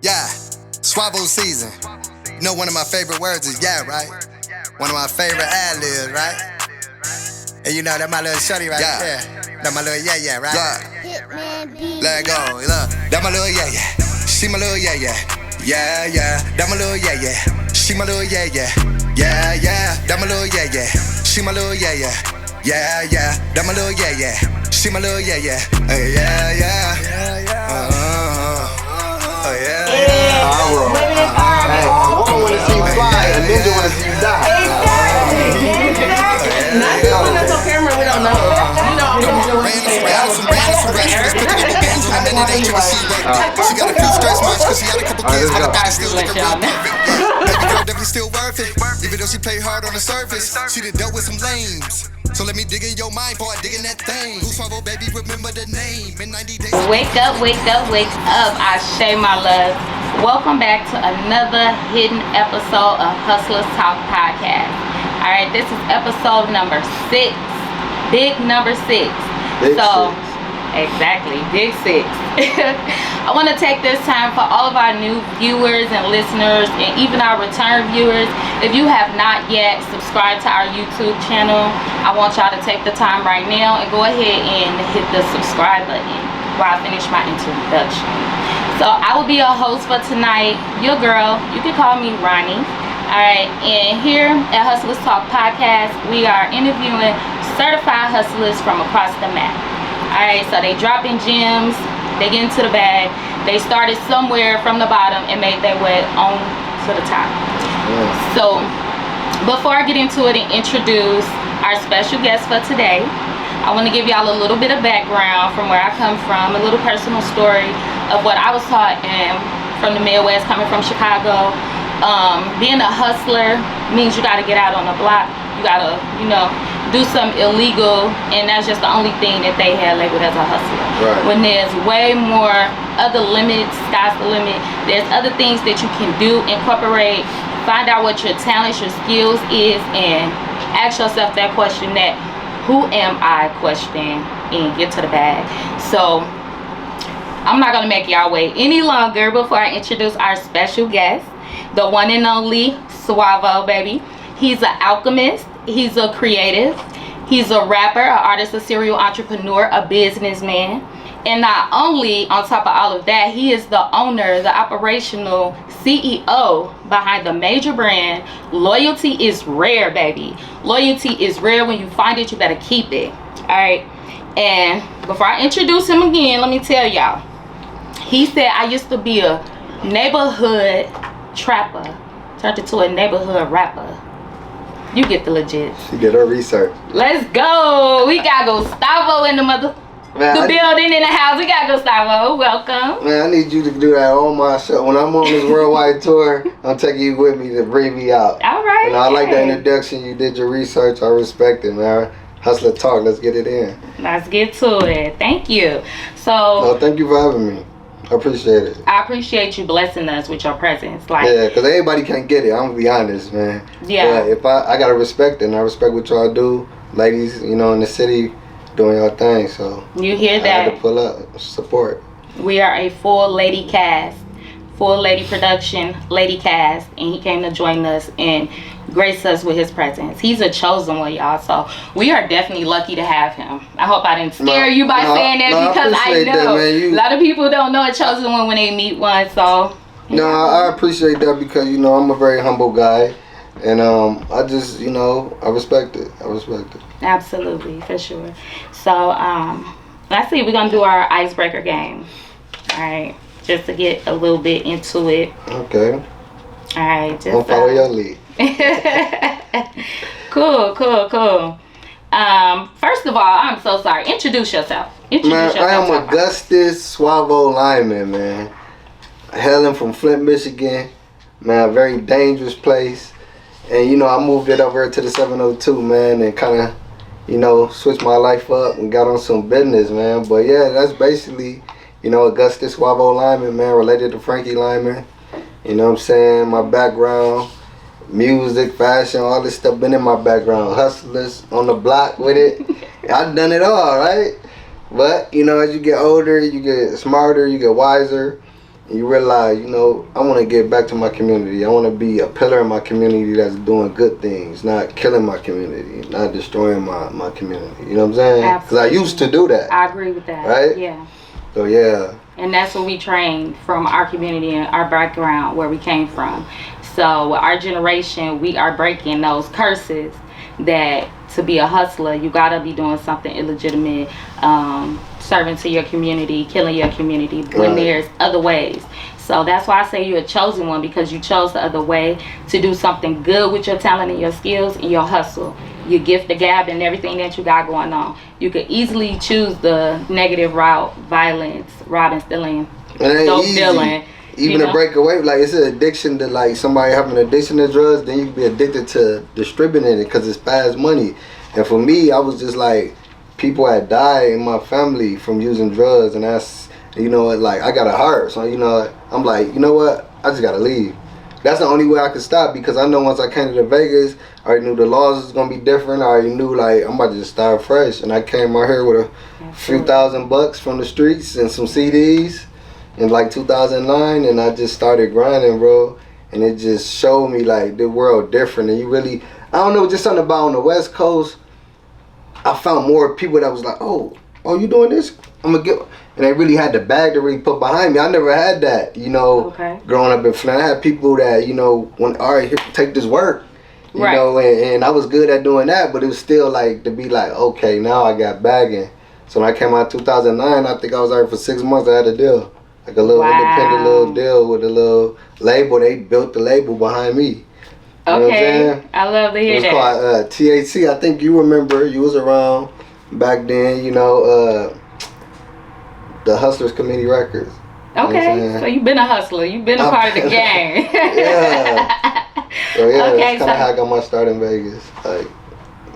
Yeah, Swavo season. You know one of my favorite words is yeah, right? One of my favorite ad-libs, right? And you know that my little shorty right there. That my little yeah, right? Let go, look. That my little yeah. She my little yeah. Yeah. That my little yeah. She my little yeah. Yeah. That my little yeah. She my little yeah. Yeah. That my little yeah. She my little yeah. Yeah. Oh yeah. One wanna see you fly, and then they wanna see you die. Not the one that's on camera, we don't know. You know, I'm gonna do it. She got a few stress marks cause she had a couple kids, but her body still looking real perfect. Baby girl definitely still worth it, even though she played hard on the surface. She done dealt with some lames. So let me dig in your mind before I dig in that thing. Who's Swavo, baby, remember the name. In 90 days. Wake up, Ashe, my love. Welcome back to another hidden episode of Hustlers Talk Podcast. Alright, this is episode number 6. Big number 6. Exactly, big 6. I want to take this time for all of our new viewers and listeners, and even our return viewers. If you have not yet subscribed to our YouTube channel, I want y'all to take the time right now and go ahead and hit the subscribe button while I finish my introduction. So I will be your host for tonight, your girl. You can call me Ronnie. Alright, and here at Hustlers Talk Podcast, we are interviewing certified hustlers from across the map. Alright, so they drop in gems, they get into the bag, they started somewhere from the bottom and made their way on to the top. So before I get into it and introduce our special guest for today, I want to give y'all a little bit of background from where I come from, a little personal story of what I was taught from the Midwest, coming from Chicago. Being a hustler means you got to get out on the block, you got to, do something illegal, and that's just the only thing that they had labeled as a hustler. Right. When there's way more other limits, sky's the limit. There's other things that you can do, incorporate, find out what your talents, your skills is, and ask yourself that question, that who am I question, and get to the bag. So I'm not gonna make y'all wait any longer before I introduce our special guest, the one and only Swavo, baby. He's an alchemist, he's a creative, he's a rapper, an artist, a serial entrepreneur, a businessman. And not only on top of all of that, he is the owner, the operational CEO behind the major brand Loyalty is Rare, baby. Loyalty is rare. When you find it, you better keep it. Alright. And before I introduce him again, let me tell y'all. He said, I used to be a neighborhood trapper, turned into a neighborhood rapper. You get the legit. She did her research. Let's go. We got Gustavo in the building, in the house. We got Gustavo. Welcome. Man, I need you to do that on my show. When I'm on this worldwide tour, I'm taking you with me to bring me out. All right. And I like that introduction. You did your research. I respect it, man. Hustler Talk. Let's get it in. Let's get to it. Thank you. No, thank you for having me. I appreciate it. I appreciate you blessing us with your presence. Yeah, because everybody can't get it. I'm going to be honest, man. Yeah. If I got to respect it, and I respect what y'all do. Ladies, in the city, doing your thing. So you hear that? I had to pull up, support. We are a full lady cast, full lady production, lady cast, and he came to join us and grace us with his presence. He's a chosen one, y'all, so we are definitely lucky to have him. I hope I didn't scare you by saying that, because I know a lot of people don't know a chosen one when they meet one. So I appreciate that, because I'm a very humble guy, and I just I respect it. Absolutely, for sure. So let's see, we're gonna do our icebreaker game. All right, just to get a little bit into it. Okay. All right, I'll follow your lead. Cool. First of all, I'm so sorry. Introduce yourself. I am Augustus Swavo Lyman, man. Hailing from Flint, Michigan. Man, a very dangerous place. And I moved it over to the 702, man, and kind of, switched my life up and got on some business, man. But yeah, that's basically, Augustus Swavo Lyman, man, related to Frankie Lyman. You know what I'm saying? My background, music, fashion, all this stuff been in my background. Hustlers on the block with it. I've done it all, right? But, as you get older, you get smarter, you get wiser. and you realize, you know, I want to get back to my community. I want to be a pillar in my community that's doing good things, not killing my community, not destroying my community. You know what I'm saying? Because I used to do that. I agree with that. Right? Yeah. So yeah. And that's what we trained from our community and our background, where we came from. So with our generation, we are breaking those curses that to be a hustler, you gotta be doing something illegitimate, serving to your community, killing your community, when there's other ways. So that's why I say you're a chosen one, because you chose the other way to do something good with your talent and your skills and your hustle. Your gift, the gab, and everything that you got going on. You could easily choose the negative route, violence, robbing, stealing, dope dealing. Even to break away, like it's an addiction to, like, somebody having an addiction to drugs, then you can be addicted to distributing it because it's fast money. And for me, I was just like, people had died in my family from using drugs, and that's, you know, like, I got a heart, so, you know, I'm like, you know what, I just gotta leave. That's the only way I could stop, because I know once I came to Vegas, I already knew the laws was gonna be different. I already knew, like, I'm about to just start fresh, and I came out here with a few $1,000 from the streets and some CDs in like 2009, and I just started grinding, bro, and it just showed me like the world different. And you really, I don't know, just something about on the West Coast, I found more people that was like, oh you doing this, I'm gonna get, and they really had the bag to really put behind me. I never had that, you know. Growing up in Flint, I had people that, you know, when, all right, here, take this work, you know, and I was good at doing that, but it was still like to be like, okay, now I got bagging. So when I came out in 2009, I think I was there for 6 months. I had a deal. Like a little independent little deal with a little label. They built the label behind me. You know what I'm saying? I love to hear that. It was called THC. I think you remember, you was around back then, you know, the Hustlers Committee Records. Okay, so you've been a hustler. You've been a part of the gang. Yeah. So yeah, that's kind of how I got my start in Vegas. Like,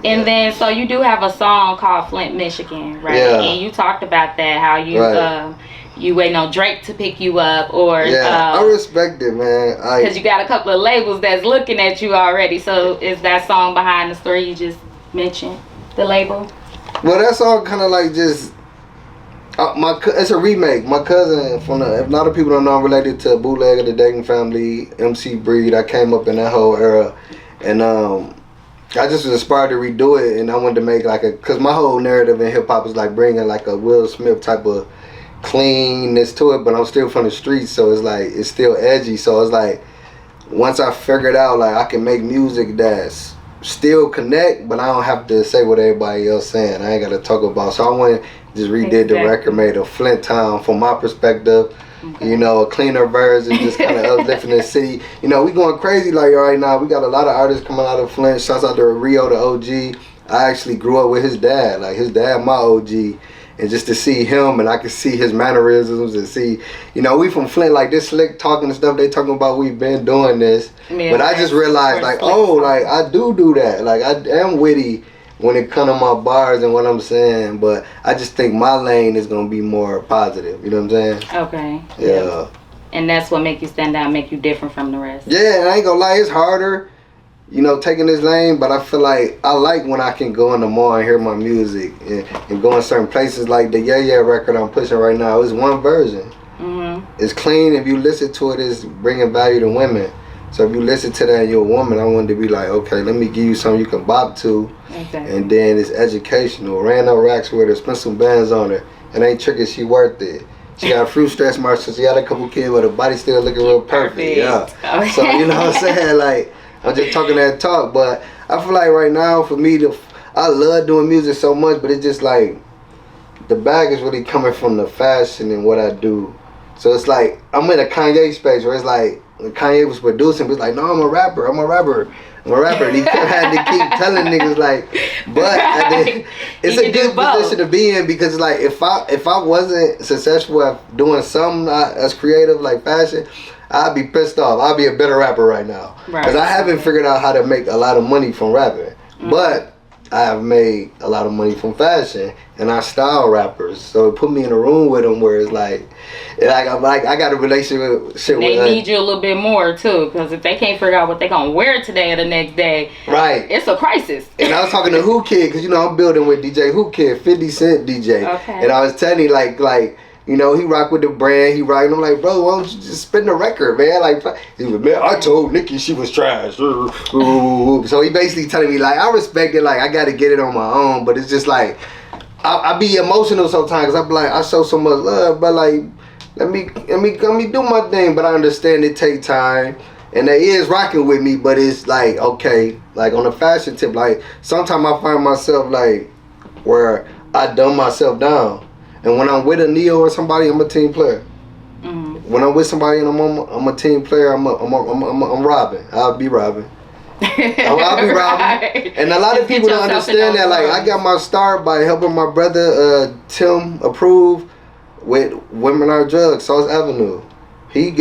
and then, so you do have a song called Flint, Michigan, right? Yeah. And you talked about that, how you you waiting on Drake to pick you up, or I respect it, man. Because you got a couple of labels that's looking at you already. So is that song behind the story you just mentioned, the label? Well, that song kind of like just it's a remake. My cousin from if a lot of people don't know, I'm related to Bootleg of the Dayton Family, MC Breed. I came up in that whole era, and I just was inspired to redo it, and I wanted to make like because my whole narrative in hip hop is like bringing like a Will Smith type of cleanness to it, but I'm still from the streets, so it's like it's still edgy. So it's like once I figured out like I can make music that's still connect, but I don't have to say what everybody else saying. I ain't gotta talk about. So I went just redid the record, made a Flint town from my perspective. You know, a cleaner version, just kind of uplifting the city. You know, we going crazy like right now. We got a lot of artists coming out of Flint. Shouts out to Rio, the OG. I actually grew up with his dad. Like his dad, my OG. And just to see him, and I could see his mannerisms and see, you know, we from Flint, like this slick talking and stuff, they talking about we've been doing this. But I just realized like, oh, like I do that. Like I am witty when it comes to my bars and what I'm saying, but I just think my lane is going to be more positive. You know what I'm saying? Okay. Yeah. And that's what make you stand out, make you different from the rest. Yeah, and I ain't going to lie, it's harder, you know, taking this lane, but I feel like I like when I can go in the mall and hear my music and go in certain places like the Yeah Yeah record I'm pushing right now. It's one version. It's clean. If you listen to it, it's bringing value to women. So if you listen to that and you're a woman, I wanted to be like, okay, let me give you something you can bop to. And then it's educational. Ran no racks with her, spent some bands on her. It ain't tricky, she worth it. She got a fruit stretch mark, so she had a couple kids, but her body still looking real perfect. Yeah. So you know what I'm saying? Like, I'm just talking that talk, but I feel like right now for me, I love doing music so much, but it's just like the bag is really coming from the fashion and what I do. So it's like I'm in a Kanye space where it's like when Kanye was producing, he was like, no, I'm a rapper. And he had to keep telling niggas like, but it's a good position to be in, because like if I wasn't successful at doing something as creative like fashion, I'd be pissed off. I'd be a better rapper right now. Because I haven't figured out how to make a lot of money from rapping. But I have made a lot of money from fashion, and I style rappers. So it put me in a room with them where it's like I got a relationship with they need you a little bit more too, because if they can't figure out what they gonna wear today or the next day, it's a crisis. And I was talking to Who Kid, because you know I'm building with DJ Who Kid, 50 Cent DJ. And I was telling you like You know, he rock with the brand. He rock. And I'm like, bro, why don't you just spin the record, man? Like, he was, man, I told Nikki she was trash. So he basically telling me, like, I respect it. Like, I got to get it on my own. But it's just like, I be emotional sometimes. I be like, I show so much love, but like, let me do my thing. But I understand it take time. And they is rocking with me, but it's like, okay, like on a fashion tip, like, sometimes I find myself like, where I dumb myself down. And when I'm with a Neo or somebody, I'm a team player. Mm-hmm. When I'm with somebody and I'm a team player, I'm robbing. I'll be robbing. I'll be robbing. Right. And a lot of people don't understand that. Like, I got my start by helping my brother Tim approve with Women Are Drugs, Sauce Avenue. He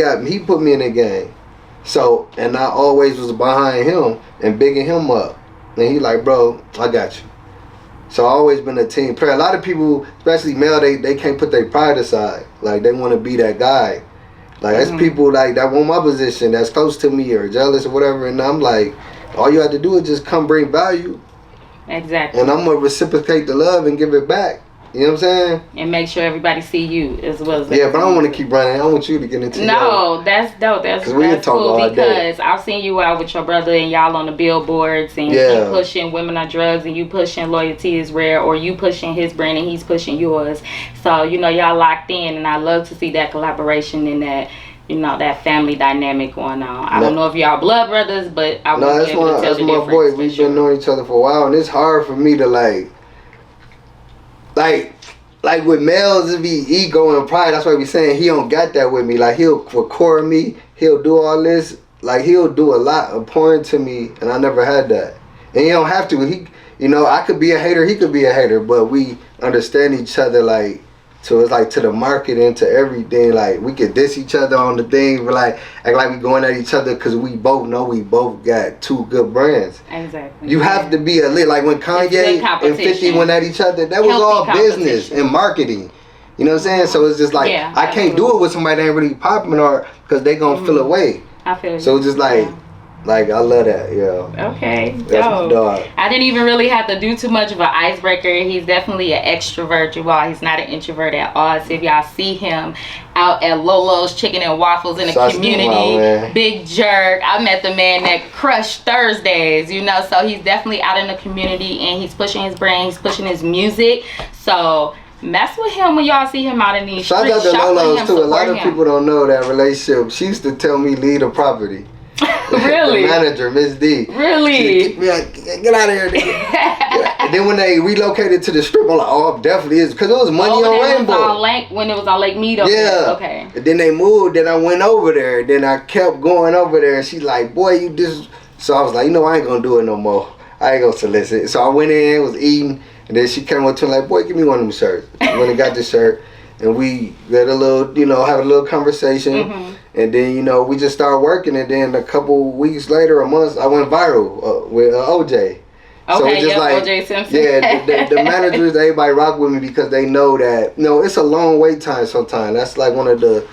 put me in the game. So, and I always was behind him and bigging him up. And he like, bro, I got you. So I always been a team player. A lot of people, especially male, they can't put their pride aside. Like, they want to be that guy. Like, there's people like that want my position, that's close to me or jealous or whatever. And I'm like, all you have to do is just come bring value. Exactly. And I'm going to reciprocate the love and give it back. You know what I'm saying? And make sure everybody see you as well as yeah, but I don't want to keep running. I want you to get into No, that's dope. That's cool because I've seen you out with your brother and y'all on the billboards and you pushing Women Are Drugs and you pushing Loyalty is Rare, or you pushing his brand and he's pushing yours. So, you know, y'all locked in, and I love to see that collaboration and that, you know, that family dynamic going on. I don't know if y'all blood brothers, but I was able to tell the difference. That's my boy. We've been knowing each other for a while, and it's hard for me to like with males, it be ego and pride. That's why we saying he don't got that with me. Like, he'll record me, he'll do all this. Like, he'll do a lot of pouring to me, and I never had that. And he don't have to. He, you know, I could be a hater, he could be a hater, but we understand each other. Like, so it's like to the market and to everything. Like, we could diss each other on the thing, but like act like we going at each other because we both know we both got two good brands. Exactly. You have to be a lit. Like when Kanye and 50 went at each other, that was all business and marketing. You know what I'm saying? So it's just like, I can't do it with somebody that ain't really popping, or because they gonna feel away. I feel you. So it's just like, like, I love that, yo. Okay, that's my dog. I didn't even really have to do too much of an icebreaker. He's definitely an extrovert, you all. He's not an introvert at all. So if y'all see him out at Lolo's Chicken and Waffles in the community, big jerk. I met the man that crushed Thursdays, you know. So he's definitely out in the community, and he's pushing his brand, he's pushing his music. So mess with him when y'all see him out in these streets. Shout out to Lolo's too. A lot of people don't know that relationship. She used to tell me leave the property. Really? The manager, Miss D. Really? Get out of here. And then when they relocated to the strip, I'm like, oh, it definitely is. Because it was money on Rainbow. When it was on Lake Mead over there. Okay. And then they moved, then I went over there. Then I kept going over there. And she's like, boy, you just... So I was like, you know, I ain't going to do it no more. I ain't going to solicit. So I went in, was eating. And then she came up to me like, boy, give me one of them shirts. I went and got the shirt. And we got a little, you know, have a little conversation. And then, you know, we just started working. And then a couple weeks later, a month, I went viral with OJ. Okay, so it's just like, OJ Simpson. Yeah, the managers, everybody rock with me because they know that, you know, it's a long wait time sometimes. That's like one of the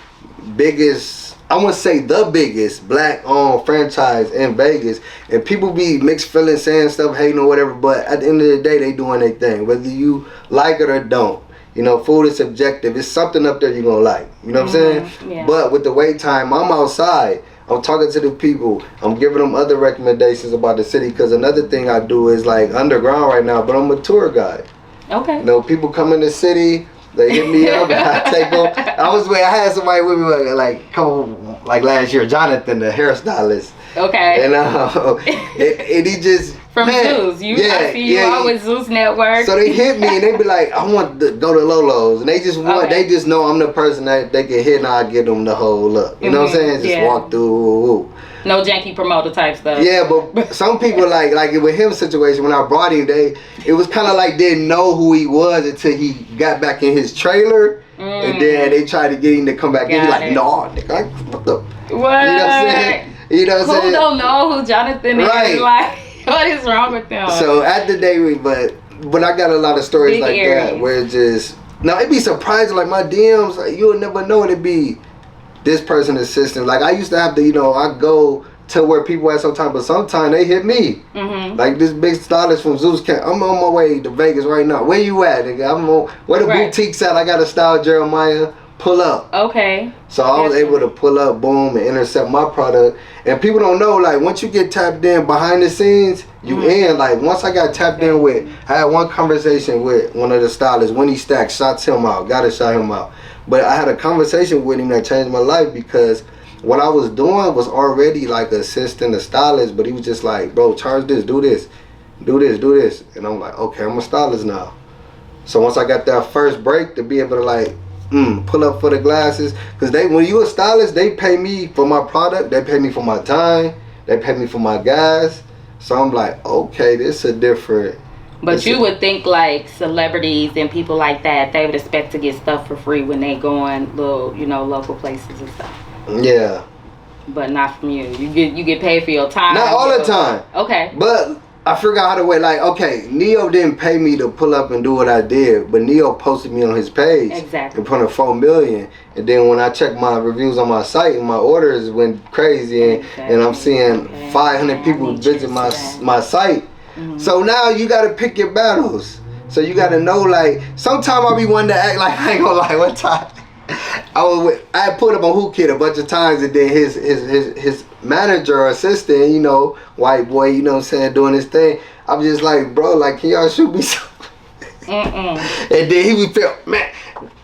biggest, I wouldn't say the biggest black-owned franchise in Vegas. And people be mixed feelings, saying stuff, hating or whatever. But at the end of the day, they doing their thing, whether you like it or don't. You know, food is subjective. It's something up there you're going to like. You know what I'm saying? Yeah. But with the wait time, I'm outside. I'm talking to the people. I'm giving them other recommendations about the city. Because another thing I do is like underground right now, but I'm a tour guide. Okay. You know, people come in the city, they hit me up, and I take them. I had somebody with me like last year, Jonathan, the hairstylist. Okay. And and he just... From Zeus. I see you out with Zeus Network. So they hit me and they be like, I want to go to Lolo's. And they just want, they just know I'm the person that they can hit and I get them the whole look. You know what I'm saying? Just walk through. No janky promoter type stuff. Yeah, but some people like with him situation, when I brought him, it was kind of like didn't know who he was until he got back in his trailer. And then they tried to get him to come back in. He's like, no, nigga, what the? What? You know what I'm saying? You know what I'm saying? Who don't know who Jonathan is? Like, what is wrong with them? So at the day, but I got a lot of stories big like Aries. That where it just, now it'd be surprising, like my DMs, like you'll never know it'd be this person assistant. Like I used to have to, you know, I go to where people at sometimes, but sometimes they hit me. Like this big stylist from Zeus camp. I'm on my way to Vegas right now. Where you at, nigga? I'm on where the boutiques at. I got to style Jeremiah pull up. Okay. So I was able to pull up, boom, and intercept my product. And people don't know, like, once you get tapped in behind the scenes, you in. Like, once I got tapped in with, I had one conversation with one of the stylists, Winnie Stack, shots him out, gotta shout him out. But I had a conversation with him that changed my life because what I was doing was already like assisting the stylist, but he was just like, bro, charge this, do this, do this, do this. And I'm like, okay, I'm a stylist now. So once I got that first break to be able to like, pull up for the glasses, because when you a stylist, they pay me for my product, they pay me for my time, they pay me for my gas. So I'm like, okay, this is a different. But you would think like celebrities and people like that, they would expect to get stuff for free when they go on little, local places and stuff. Yeah. But not from you. You get paid for your time. Not all the time. Okay. But I forgot how to wait. Like, okay, Neo didn't pay me to pull up and do what I did, but Neo posted me on his page. Exactly. In front of 4 million. And then when I checked my reviews on my site, and my orders went crazy, and I'm seeing 500 people visit my site. So now you got to pick your battles. So you got to know, like, sometimes I'll be one to act like, I ain't gonna lie, one time I put up on Who Kid a bunch of times, and then his manager or assistant, white boy, you know what I'm saying, doing his thing. I'm just like, bro, like, can y'all shoot me something? And then he would feel, man,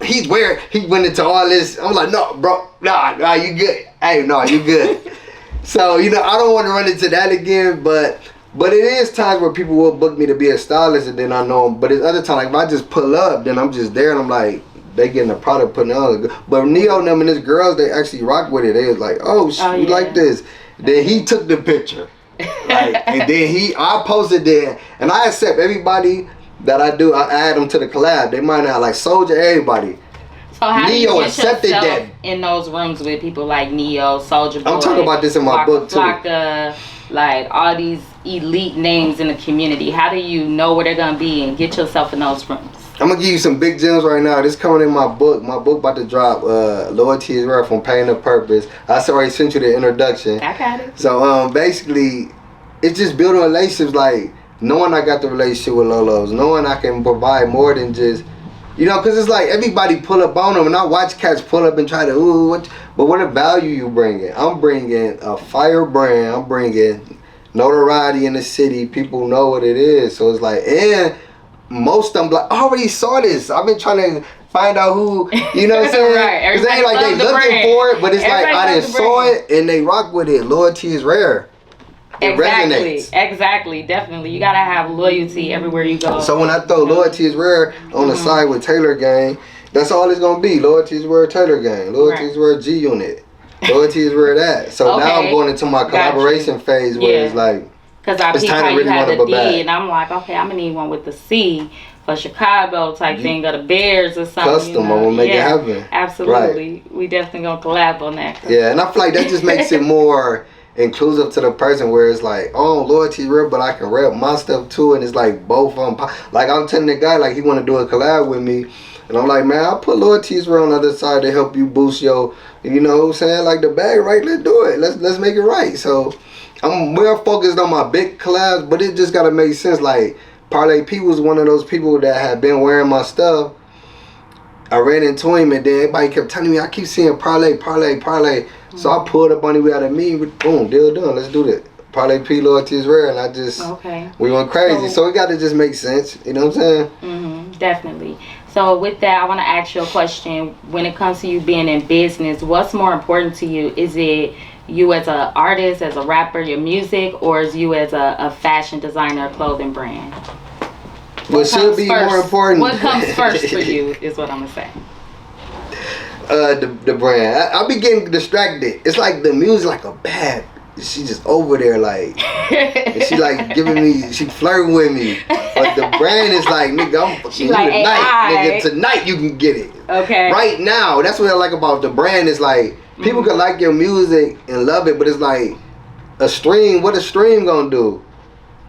he went into all this. I'm like, no, bro, nah, you good. Hey, no, you good. So, I don't want to run into that again, but it is times where people will book me to be a stylist, and then I know, but it's other times, like, if I just pull up, then I'm just there, and I'm like, they getting the product putting on. But Neo and them and his girls, they actually rock with it. They was like, we like this. Then he took the picture. Like, and then I posted there. And I accept everybody that I do. I add them to the collab. They might not like Soldier, everybody. So how Neo do you get accepted yourself that in those rooms with people like Neo, Soldier Boy? I'm talking about this in my book too. Like all these elite names in the community. How do you know where they're gonna be and get yourself in those rooms? I'm gonna give you some big gems right now. This coming in my book. My book about to drop. Loyalty is Rare, from Pain to Purpose. I already sent you the introduction. I got it. So basically, it's just building relationships. Like knowing I got the relationship with Lolo's, knowing I can provide more than just, because it's like everybody pull up on them, and I watch cats pull up and try to but what a value you bringing? I'm bringing a fire brand. I'm bringing notoriety in the city. People know what it is. So it's like, and most of them like, I already saw this. I've been trying to find out who, you know what I'm saying? Right. Because they ain't like they looking for it, but it's like I didn't saw it and they rock with it. Loyalty is rare. It resonates. Exactly, definitely. You gotta have loyalty everywhere you go. So when I throw Loyalty is Rare on the side with Taylor Gang, that's all it's gonna be. Loyalty is Rare, Taylor Gang. Loyalty is Rare, G Unit. Loyalty is Rare, that. So now I'm going into my collaboration phase where it's like, because I peep how you had the D, and I'm like, okay, I'm gonna need one with the C for Chicago type thing, or the Bears or something. Custom, I'm gonna make it happen. Absolutely, right. We definitely gonna collab on that. Yeah, and I feel like that just makes it more inclusive to the person, where it's like, Loyalty is Real, but I can rep my stuff too, and it's like both of them. Like I'm telling the guy, like he want to do a collab with me, and I'm like, man, I'll put Loyalty is Real on the other side to help you boost your, you know what I'm saying, like the bag, right? Let's do it. Let's make it right. So I'm more focused on my big collabs, but it just gotta make sense. Like Parlay P was one of those people that had been wearing my stuff. I ran into him, and then everybody kept telling me, I keep seeing Parlay. So I pulled up on him out of me, boom, deal done. Let's do that. Parlay P, Loyalty is Rare, and I just, we went crazy. So it got to just make sense, you know what I'm saying? Definitely. So with that, I want to ask you a question. When it comes to you being in business, what's more important to you? Is it you as an artist, as a rapper, your music, or is you as a fashion designer, clothing brand? What should be more important? What comes first for you is what I'm going to say. The brand. I be getting distracted. It's like the music, like a bad. She just over there, like, and she like giving me, she flirting with me. But the brand is like, nigga, I'm fucking you like, tonight, nigga. Tonight you can get it. Okay. Right now, that's what I like about the brand. Is like people can like your music and love it, but it's like a stream. What a stream gonna do?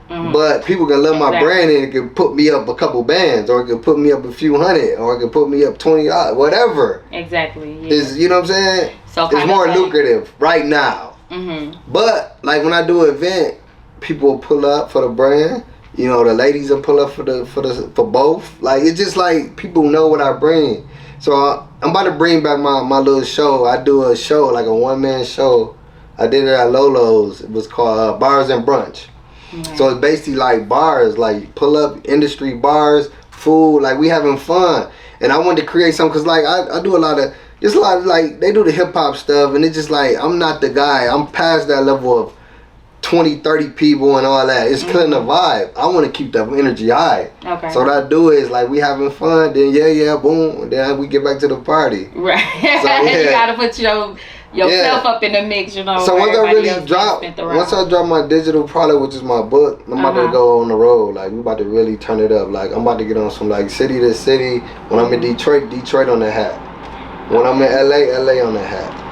But people can love my brand, and it can put me up a couple bands, or it can put me up a few hundred, or it can put me up 20, whatever. Exactly. Yeah. Is, you know what I'm saying? So it's more lucrative right now. But like when I do an event, people will pull up for the brand. You know, the ladies will pull up for both. Like it's just like people know what I bring. So I'm about to bring back my little show. I do a show, like a one-man show. I did it at Lolo's. It was called Bars and Brunch. Right. So it's basically like bars, like pull up industry bars, food, like we having fun. And I wanted to create something because like I do a lot of, just a lot of like, they do the hip hop stuff and it's just like, I'm not the guy. I'm past that level of 20, 30 people and all that. It's killing the vibe. I want to keep the energy high. Okay. So what I do is like we having fun, then yeah, boom, and then we get back to the party. Right. So, yeah. You gotta put yourself up in the mix, you know. So once I really drop my digital product, which is my book, I'm about to go on the road. Like we about to really turn it up. Like I'm about to get on some like city to city. When I'm in Detroit on the hat. When I'm in LA on the hat.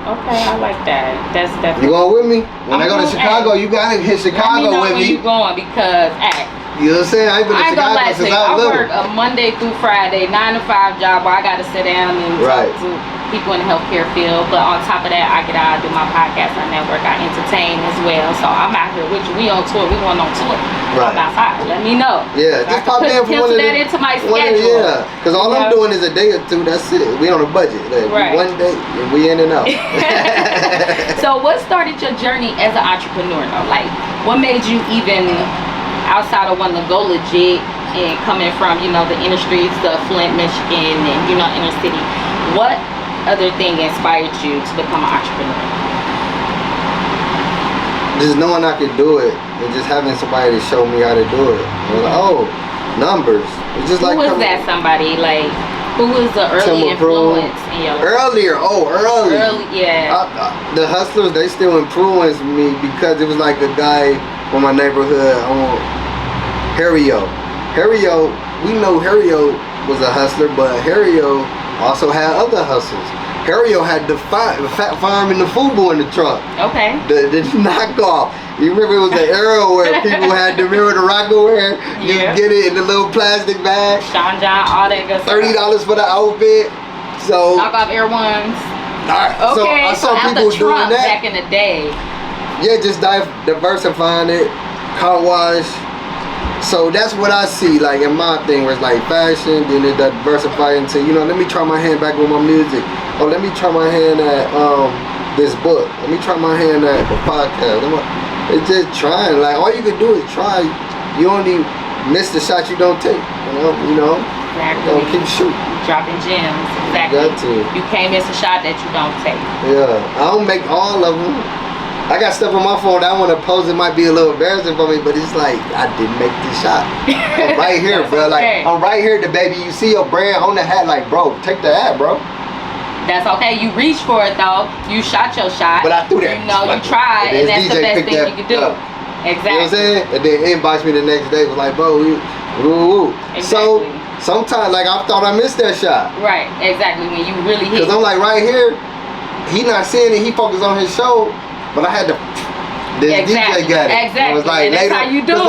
Okay, I like that. That's definitely. You going with me? When I go to Chicago, you gotta hit Chicago with me. You going because you know what I'm saying? I ain't been to Chicago since I was little. work a Monday through Friday, 9 to 5 job where I got to sit down and talk to people in the healthcare field. But on top of that, I get out, I do my podcast, I network, I entertain as well. So I'm out here with you. We on tour. We going on tour. I'm outside. Let me know. Yeah, just pop in for one of that into my schedule. Yeah, because all I'm doing is a day or two. That's it. We on a budget. Like, one day and we in and out. So what started your journey as an entrepreneur though? Like what made you even outside of wanting to go legit and coming from, you know, the inner streets of Flint, Michigan and, you know, inner city, what other thing inspired you to become an entrepreneur? Just knowing I could do it and just having somebody to show me how to do it. Like, oh, numbers. It's just like who was that somebody? Like who was the early influence in your life? Early, yeah. The Hustlers, they still influenced me because it was like a guy from my neighborhood, Harry-O. Harry-O, we know Harry-O was a hustler, but Harry-O also had other hustles. Harry-O had the Fat Farm and the Fubu in the trunk. Okay. The knockoff. You remember it was the era where people had the Rockaware. You get it in the little plastic bag. Sean John, all that good stuff. $30 for the outfit. So knockoff Air Ones. Alright. Okay. So I saw people doing that back in the day. Yeah, just diversifying it, car wash. So that's what I see, like in my thing, where it's like fashion, then it diversify into, you know, let me try my hand back with my music. Oh, let me try my hand at this book. Let me try my hand at the podcast. It's just trying. Like all you can do is try. You only miss the shot you don't take. You know. Exactly. Don't keep shooting. Dropping gems. Exactly. Got to. You can't miss a shot that you don't take. Yeah, I don't make all of them. I got stuff on my phone that I want to post. It might be a little embarrassing for me, but it's like I didn't make this shot. I'm right here, bro. Like I'm right here, the baby. You see your brand on the hat, like bro, take the hat, bro. That's okay. You reached for it though. You shot your shot. But I threw that. You know, you tried, and that's the best thing you can do. Exactly. You know what I'm saying? And then inbox me the next day. Was like, bro, woo. Exactly. So sometimes, like I thought I missed that shot. Right. Exactly. When you really hit. Cause I'm like right here. He not seeing it. He focused on his show. But I had to. This DJ got it. Exactly. It was like that's how you do it.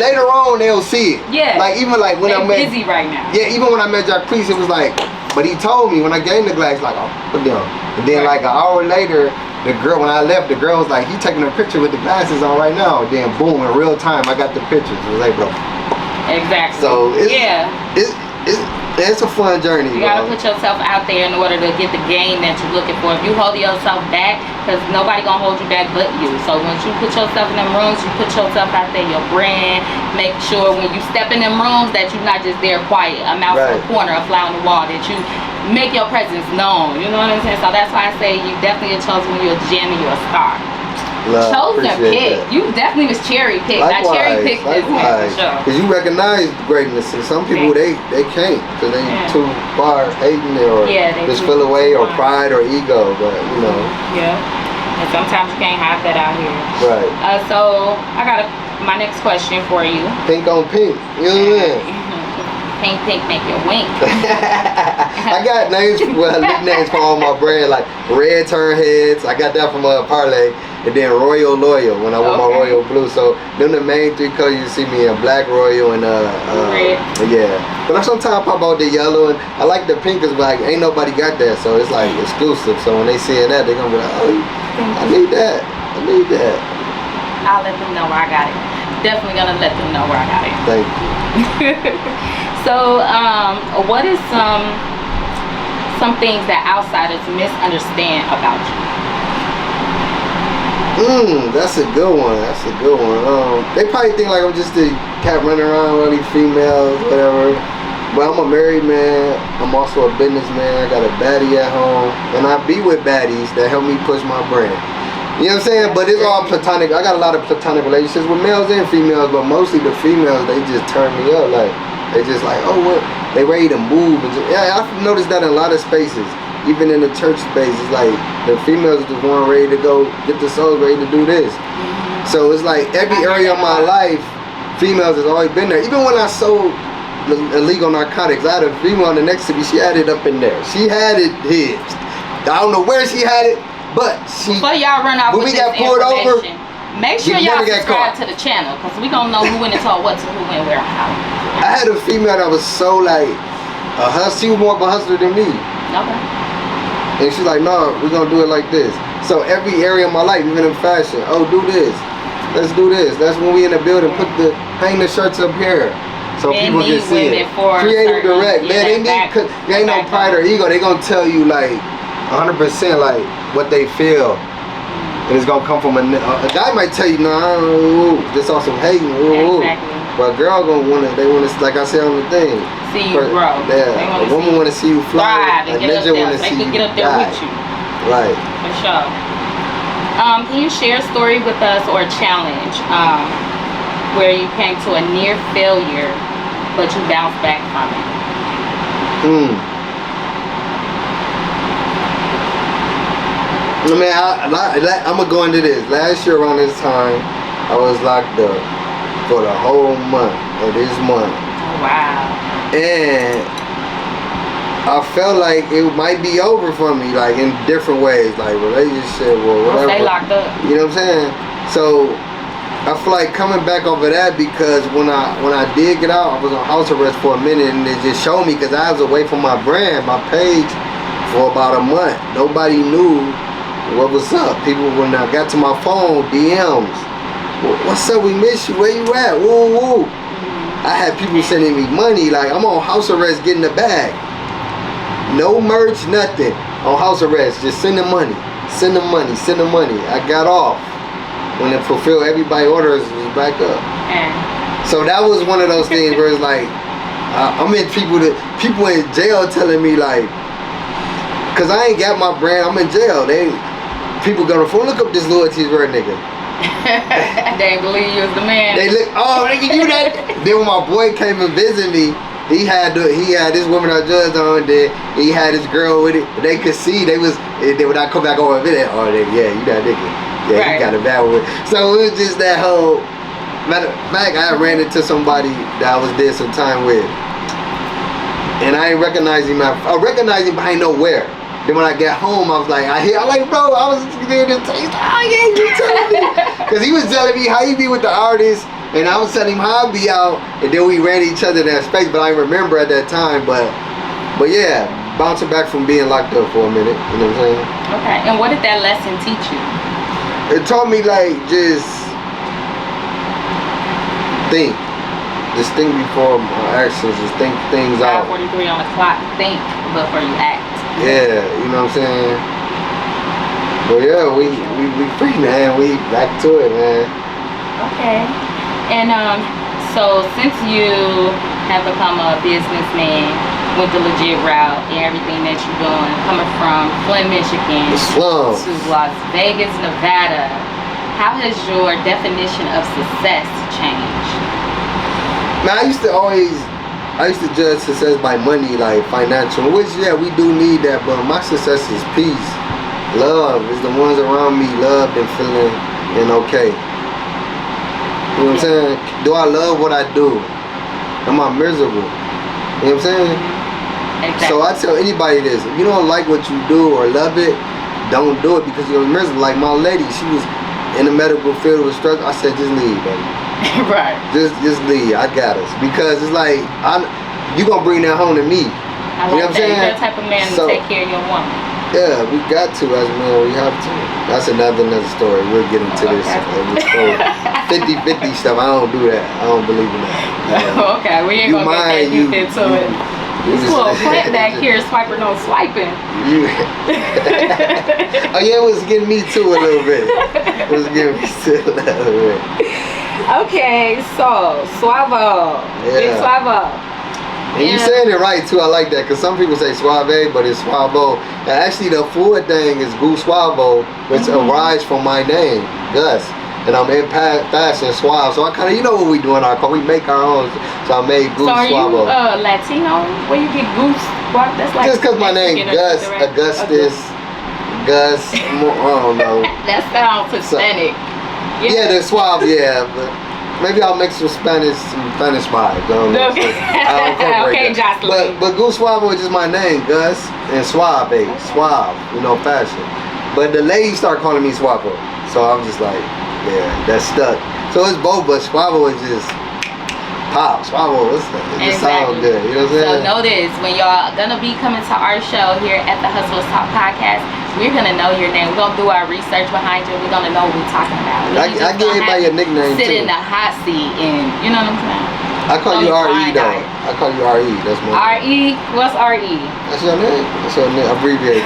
Later on, they'll see it. Yeah. Like even like when I'm busy right now. Yeah, even when I met Jacquees, it was like, but he told me when I gave him the glass, like, oh, put down. And then like an hour later, the girl, when I left, the girl was like, he taking a picture with the glasses on right now. And then boom, in real time, I got the pictures. It was like, bro. Exactly. So it's a fun journey. You gotta put yourself out there in order to get the game that you're looking for. If you hold yourself back, because nobody gonna hold you back but you. So once you put yourself in them rooms, you put yourself out there, your brand. Make sure when you step in them rooms that you're not just there quiet, a mouse in the corner, a fly on the wall. That you make your presence known. You know what I'm saying? So that's why I say you definitely are chosen when you're a gem and you're a star. Chosen pick. You definitely was cherry picked. I cherry picked this one for sure. Because you recognize greatness, and some people they can't because they too far hating it or just feel away or pride or ego. But you know. Yeah. And sometimes you can't have that out here. Right. So I got my next question for you. Pink on pink. You know what I mean? Pink make you wink. I got nicknames for all my brand, like Red Turn Heads. I got that from Parlay. And then Royal Loyal when I wore my Royal Blue. So them the main three colors you see me in: Black, Royal, and red. Yeah. But I sometimes pop out the yellow, and I like the pink because like ain't nobody got that, so it's like exclusive. So when they seeing that, they gonna be like, oh, I need that. I'll let them know where I got it. Definitely gonna let them know where I got it. Thank you. So, what is some some things that outsiders misunderstand about you? That's a good one. They probably think like I'm just a cat running around with all these females, whatever. But I'm a married man. I'm also a businessman. I got a baddie at home, and I be with baddies that help me push my brand. You know what I'm saying? But it's all platonic. I got a lot of platonic relationships with males and females, but mostly the females, they just turn me up. Like, they just like, oh, what? They ready to move. Yeah, I've noticed that in a lot of spaces. Even in the church space, it's like the females are just one ready to go get the souls ready to do this. So it's like every area of my life, females has always been there. Even when I sold illegal narcotics, I had a female next to me. She had it up in there. She had it hid. I don't know where she had it, but she. Before y'all run off when with we got this pulled over, make sure y'all subscribe to the channel, because we gonna know who went and told what to who went where and how. I had a female that was so like a hustler. She was more of a hustler than me. Okay. And she's like, no, we're gonna do it like this. So every area of my life, even in fashion, oh, do this. Let's do this. That's when we in the building, hang the shirts up here. So people can see it. Creative direct, man. They ain't no pride or ego. They gonna tell you like 100% like what they feel, and it's gonna come from a guy might tell you, no, just on some hating. Exactly. But a girl they wanna, like I said on the thing. See you grow. Yeah. A woman wanna see you fly. A ninja wanna see you get up there with you. Right. For sure. Can you share a story with us or a challenge where you came to a near failure, but you bounced back from it? I mean, I'm gonna go into this. Last year around this time, I was locked up for the whole month of this month. Oh, wow. And I felt like it might be over for me, like in different ways, like relationship or whatever. Stay locked up. You know what I'm saying? So I feel like coming back over that, because when I did get out, I was on house arrest for a minute, and it just showed me, because I was away from my brand, my page, for about a month. Nobody knew what was up. People, when I got to my phone, DMs, what's up, we miss you, where you at, woo woo. I had people sending me money, like I'm on house arrest getting the bag. No merch, nothing. On house arrest, just send the money. Send the money, send the money. I got off. When it fulfilled everybody's orders, it was back up. So that was one of those things where it's like, I'm in people in jail telling me like, cause I ain't got my brand, I'm in jail. People go to phone, look up this loyalties word nigga. They ain't believe you was the man. They look, oh nigga, you that. Then when my boy came and visited me, he had this woman I judged on there. He had this girl with it. They could see when I come back over and visit, oh nigga, yeah, you that nigga. Yeah, right. He got a bad one. So it was just that whole. Matter of fact, I ran into somebody that I was there some time with, and I ain't recognize him. I recognized him, but I ain't know where. Then when I got home, I was like, I'm like, bro, I was there to tell you. Oh yeah, you telling me? Because he was telling me how he be with the artists, and I was telling him how I be out, and then we ran each other in that space. But I remember at that time, but yeah, bouncing back from being locked up for a minute. You know what I'm saying? Okay. And what did that lesson teach you? It taught me like just think before my actions, just think things out. 5:43 on the clock. Think before you act. Yeah, you know what I'm saying? But yeah, we free, man. We back to it, man. Okay. And so since you have become a businessman, went the legit route and everything that you're doing, coming from Flint, Michigan to Las Vegas, Nevada, how has your definition of success changed? Man, I used to judge success by money, like financial, which yeah, we do need that, but my success is peace. Love is the ones around me loved and feeling and okay. You know what I'm saying? Do I love what I do? Am I miserable? You know what I'm saying? Exactly. So I tell anybody this: if you don't like what you do or love it, don't do it because you're miserable. Like my lady, she was in the medical field with struggle. I said, just leave, baby. Right. Just leave. I got us. Because it's like you gonna bring that home to me. I like you know what I'm saying? You're the type of man to take care of your woman. Yeah, we got to as men. We have to. That's another story. We'll get into this. 50-50 stuff. I don't do that. I don't believe in that. Okay, we ain't gonna get that deep into it. This little plant back here, swiper no swiping. Oh yeah, it was getting me too a little bit. It was getting me too a little bit. Okay, so Suavo. Big Suavo. And you saying it right too. I like that because some people say Suave, but it's Suavo. And actually, the full thing is Goose Suavo, which arises from my name, Gus. And I'm in fashion Suave. So I kind of, you know what we do in our car. We make our own. So I made Goose Suavo. So are you Latino? Where you get Goose Suavo? That's like just because my name Gus, Augustus, Gus. I don't know. That sounds Hispanic. So, yeah, the Suave, yeah. But maybe I'll make some Spanish vibes. I'll incorporate that. Jocelyn. But Goose Suavo is just my name, Gus, and Suave, Suave, you know, fashion. But the ladies start calling me Suavo. So I'm just like, yeah, that's stuck. So it's both, but Suavo is just pop. Suavo, it just sounds good. You know what I'm saying? So know this, when y'all gonna be coming to our show here at the Hustlers Talk Podcast, we're gonna know your name. We're gonna do our research behind you. We're gonna know what we're talking about. I give everybody a nickname sit too. in the hot seat and, you know what I'm saying? I call you R.E. though. I call you R.E. That's my R.E.? What's R.E.? That's your name. That's your name. Abbreviated.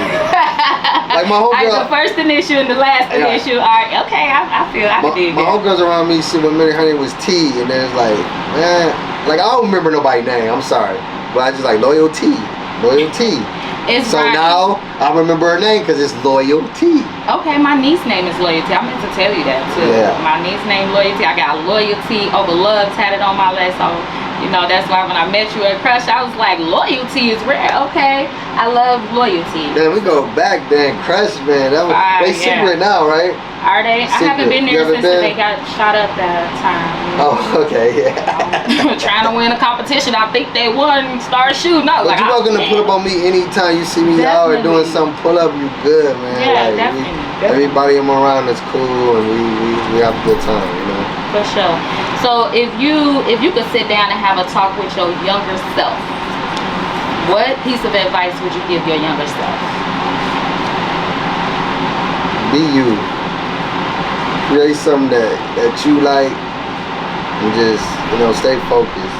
Like my homegirl. The first initial and the last initial are okay. I feel I can dig my homegirls around me see when her name was T, and then it's like, man, like I don't remember nobody's name. I'm sorry, but I just like Loyalty. It's so now I remember her name because it's Loyalty. Okay, my niece's name is Loyalty. I meant to tell you that too. Yeah. My niece's name Loyalty. I got Loyalty over love tatted on my leg. So, you know, that's why when I met you at Crush, I was like, loyalty is rare. Okay, I love loyalty. Then we go back then. Crush, man. That was, they secret now, right? Are they? I haven't been there since they got shot up that time. Oh, okay, yeah. Trying to win a competition. I think they won, started shooting. But like, you're not gonna put up on me anytime you see me out or doing something. Pull up, you good, man. Yeah, like, definitely. Everybody I'm around is cool, and we have a good time, you know. For sure. So if you could sit down and have a talk with your younger self, what piece of advice would you give your younger self? Be you. Create something that you like, and just, you know, stay focused.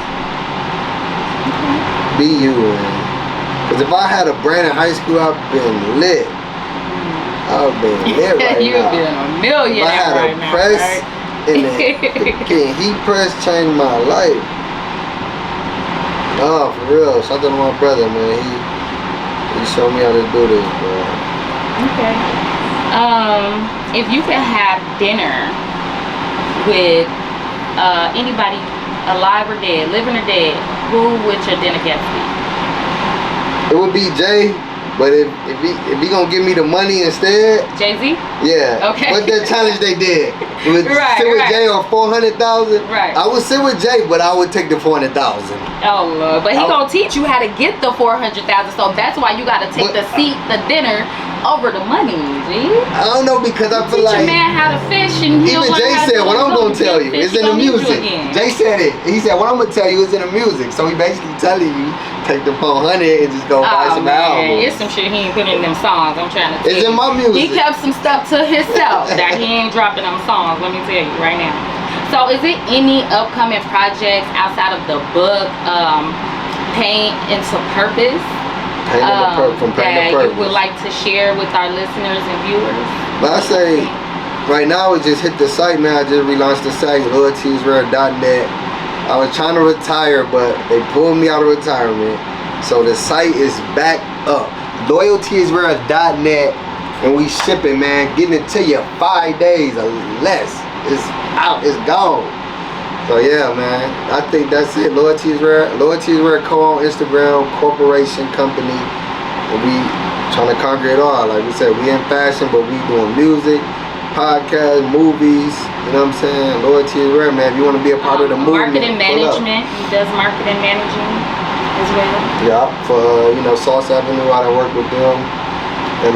Be you, man. Because if I had a brand in high school, I've been lit. I've been lit right You've now. been a millionaire. If I had a press and the heat press changed my life. Oh, for real. Shout out to my brother, man. He showed me how to do this, bro. Okay. If you could have dinner with anybody alive or dead, living or dead, who would your dinner guest be? It would be Jay, but if he gonna give me the money instead, Jay-Z? Yeah. Okay. What that challenge they did? It was sit with Jay on 400,000. Right. I would sit with Jay, but I would take the 400,000. Oh Lord, but he gonna teach you how to get the 400,000. So that's why you gotta take the dinner over the money, G. I don't know because I feel teach like a man how to fish and even Jay said what I'm gonna tell you is in the music. Jay said it. He said what I'm gonna tell you is in the music. So he basically telling you take the 400 and just go buy some albums. It's some shit he ain't putting in them songs. I'm trying to tell you. It's in my music. He kept some stuff to himself that he ain't dropping them songs. Let me tell you right now. So is it any upcoming projects outside of the book, Paint into Purpose? From Paint to Purpose. You would like to share with our listeners and viewers? But I say, right now it just hit the site, man. I just relaunched the site, loyaltiesrare.net. I was trying to retire, but they pulled me out of retirement. So the site is back up. Loyaltiesrare.net, and we shipping, man. Getting it to you 5 days or less. It's out, it's gone. So yeah, man, I think that's it. Loyalty is Rare Co. on Instagram, corporation, company. And we trying to conquer it all. Like we said, we in fashion, but we doing music, podcasts, movies. You know what I'm saying? Loyalty is Rare, man. If you want to be a part of the movement, marketing management. He does marketing managing as well. Yeah, for Sauce Avenue, I done work with them. And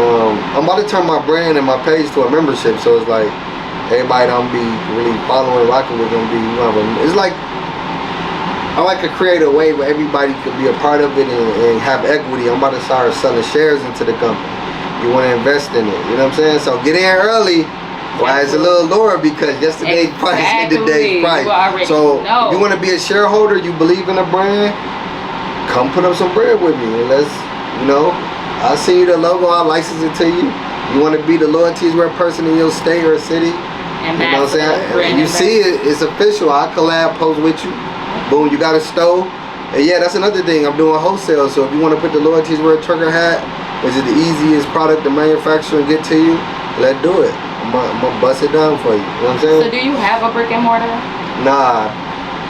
I'm about to turn my brand and my page to a membership, so it's like everybody don't be really following, rocking with them. It's like I like to create a way where everybody could be a part of it and have equity. I'm about to start selling shares into the company. You want to invest in it, you know what I'm saying? So get in early. Why it's a little lower because yesterday's price is today's price. So you want to be a shareholder, you believe in a brand, come put up some bread with me and let's, you know, I'll send you the logo, I'll license it to you. You want to be the Loyalty is Rare person in your state or city? You know what I'm saying? You see it, it's official. I collab, post with you. Boom, you got a stove. And yeah, that's another thing. I'm doing wholesale. So if you want to put the Loyalty is Rare trucker hat, which is the easiest product to manufacture and get to you, let's do it. I'm gonna bust it down for you. You know what I'm saying? So do you have a brick and mortar? Nah,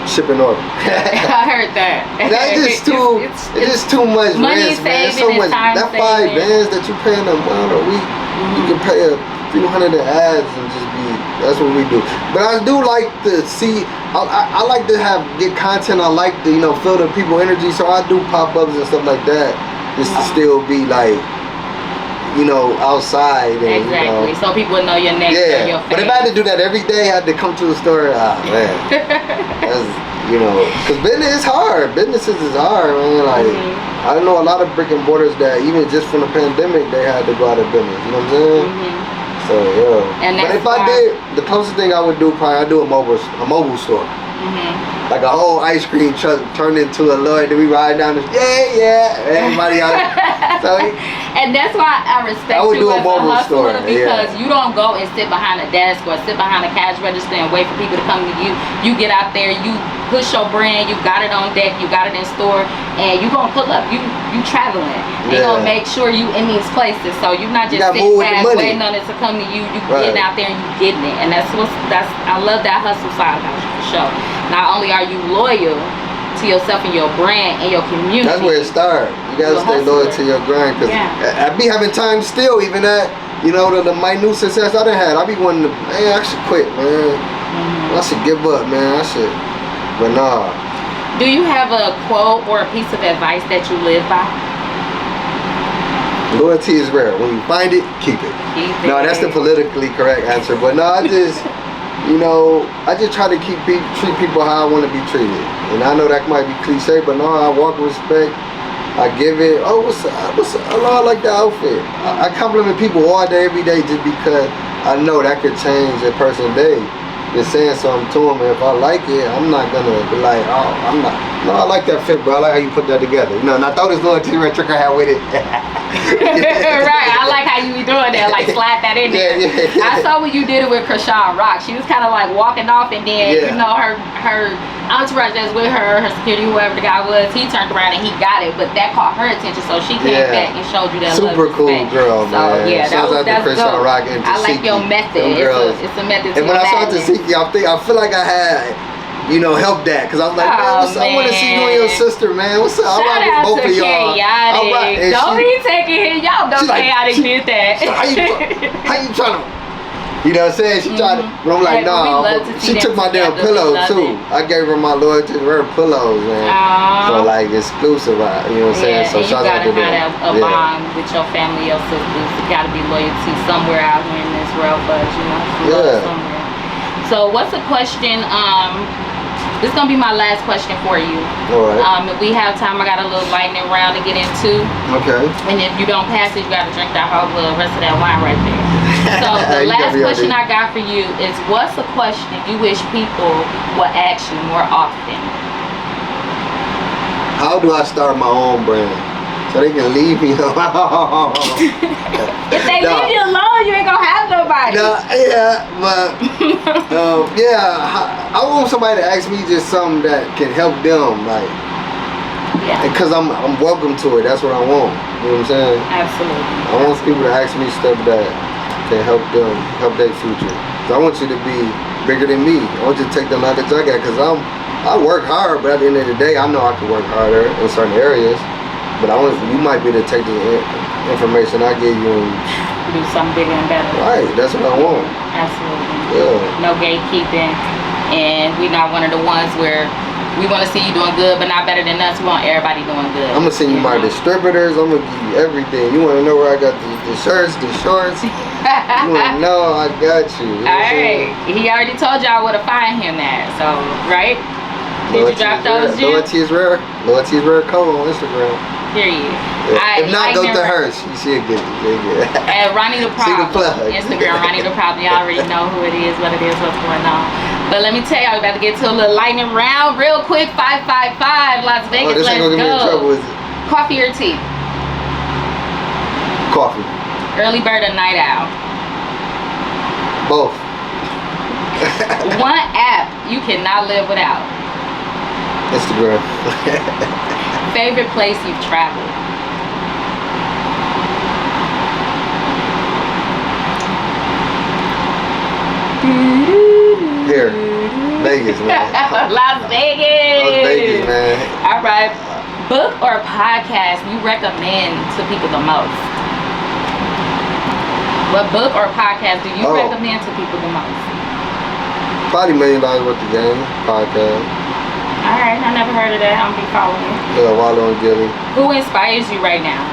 shipping order. I heard that. That's just too. It's just too much money risk, man. saving, So much. time That saving. $5 that you paying a month or week, you can pay a few hundred in ads and just be. That's what we do. But I do like to see. I like to get content. I like to feel the people energy. So I do pop ups and stuff like that, just to still be like. Outside. And, exactly. So people would know your name. Yeah. Your But if I had to do that every day, I had to come to the store. Man. That's, because business is hard. Businesses is hard, man. Like, I know a lot of brick and mortars that even just from the pandemic, they had to go out of business. You know what I'm saying? So, yeah. And but if I did, the closest thing I would do, probably, I'd do a mobile store. Like a whole ice cream truck turned into a Lloyd that we ride down the everybody out. So and that's why I respect you as a hustler because you don't go and sit behind a desk or sit behind a cash register and wait for people to come to you. You get out there, you push your brand, you got it on deck, you got it in store, and you gonna pull up. You traveling. You gonna make sure you in these places. So you're not just sitting back waiting on it to come to you. You getting out there and you getting it. And that's I love that hustle side about you for sure. Not only are you loyal to yourself and your brand and your community. That's where it starts. You gotta stay loyal to your grind. Cause I be having time still, even at the minute success I done had. I be wanting to, man, I should quit, man. I should give up, man. I should, but nah. Do you have a quote or a piece of advice that you live by? Loyalty is rare. When you find it, keep it. No, that's the politically correct answer. But no, I just. I just try to treat people how I want to be treated. And I know that might be cliche, but no, I walk with respect. I give it, what's up? I like the outfit. I compliment people all day, every day, just because I know that could change a person's day. Just saying something to them, and if I like it, I'm not gonna be like, I'm not. No, I like that fit, bro. I like how you put that together. And I throw this little T-Rex trick I had with it. Right, I like how you be doing that, like slide that in there. I saw when you did it with Krishan Rock. She was kind of like walking off, and then her entourage that's with her security, whoever the guy was, he turned around and he got it, but that caught her attention, so she came back and showed you that super love cool respect. girl, man. So yeah, that's dope. Rock and I like your method. It's a method. And when I saw Tasiki, I feel like I had. Help that, because I was like, man, I want to see you and your sister, man. What's up? Shout out both of y'all. Chaotic. Don't be taking it. Y'all know Chaotic did that. So how you trying to? You know what I'm saying? She tried to, but I'm like, nah. She took my damn pillows too. I gave her my Loyalty to Rare pillows, man. So like exclusive, you know what I'm saying? So shout out to them. You gotta have a bond with your family, your sisters. You gotta be loyalty somewhere out here in this real buzz, somewhere. So what's a question? This is gonna be my last question for you. Alright. If we have time, I got a little lightning round to get into. Okay. And if you don't pass it, you gotta drink that whole rest of that wine right there. So the last question I got for you is, what's a question you wish people would ask you more often? How do I start my own brand? So they can leave me alone. If they leave you alone, you ain't gonna have nobody. No, but I want somebody to ask me just something that can help them, like. Because I'm welcome to it. That's what I want. You know what I'm saying? Absolutely. I want people to ask me stuff that can help them, help their future. So I want you to be bigger than me. I want you to take the knowledge I got, because I work hard, but at the end of the day, I know I can work harder in certain areas. But you might be able to take the information I give you and do something bigger and better. Right, that's what I want. Absolutely. Yeah. No gatekeeping, and we're not one of the ones where we want to see you doing good, but not better than us. We want everybody doing good. I'm gonna send you my distributors. I'm gonna give you everything. You wanna know where I got the shirts, the shorts? You wanna know I got you. Alright. He already told y'all where to find him at. So, right? Did you drop those? Loyalty is Rare. Loyalty is Rare Co on Instagram. Period. If not, go to her. She'll get it. And Ronnie the Problem. Instagram, Ronnie the Problem. Y'all already know who it is, what it is, what's going on. But let me tell y'all, we about to get to a little lightning round real quick. 555 Las Vegas. This ain't Let's gonna get me in trouble, go. is it? Coffee or tea? Coffee. Early bird or night owl? Both. One app you cannot live without. Instagram. Favorite place you've traveled? Here. Vegas, man. Las Vegas. Las Vegas, man. All right. Book or podcast you recommend to people the most? What book or podcast do you recommend to people the most? Probably $1 Million Worth of Game podcast. All right, I never heard of that. I'm gonna be following you. Yeah, Wallow and Gilly. Who inspires you right now?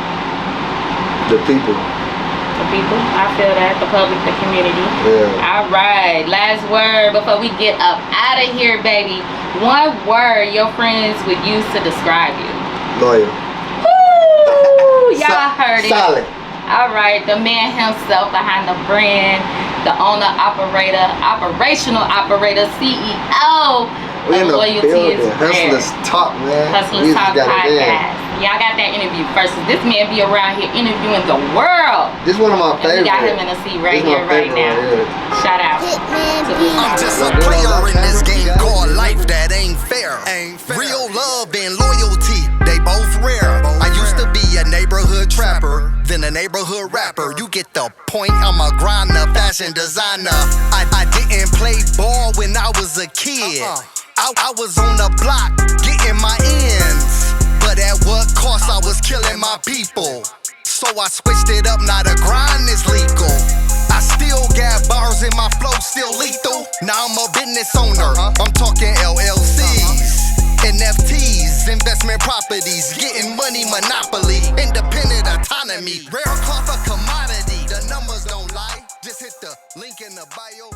The people. The people. I feel that. The public, the community. Yeah. All right. Last word before we get up out of here, baby. One word your friends would use to describe you. Loyal. Woo! Y'all heard it. Solid. All right, the man himself behind the brand, the owner, operator, operational operator, CEO We in of the Loyalty is building. Rare. Hustlers Talk, man. Hustlers We just Talk got it in. podcast. Y'all got that interview first. This man be around here interviewing the world. This one of my And favorites. we got him in a seat right This here, my right favorite now. right here. Shout out to I'm just a player in this game called life that ain't fair. Real love and loyalty, they both rare. I used to be a neighborhood trapper, then a neighborhood rapper. You get the point, I'm a grinder, fashion designer. I didn't play ball when I was a kid. I was on the block, getting my ends. But at what cost? I was killing my people. So I switched it up, now the grind is legal. I still got bars in my flow, still lethal. Now I'm a business owner, I'm talking LLCs, NFTs, investment properties, getting money, monopoly, independent autonomy. Rare cloth a commodity, the numbers don't lie. Just hit the link in the bio.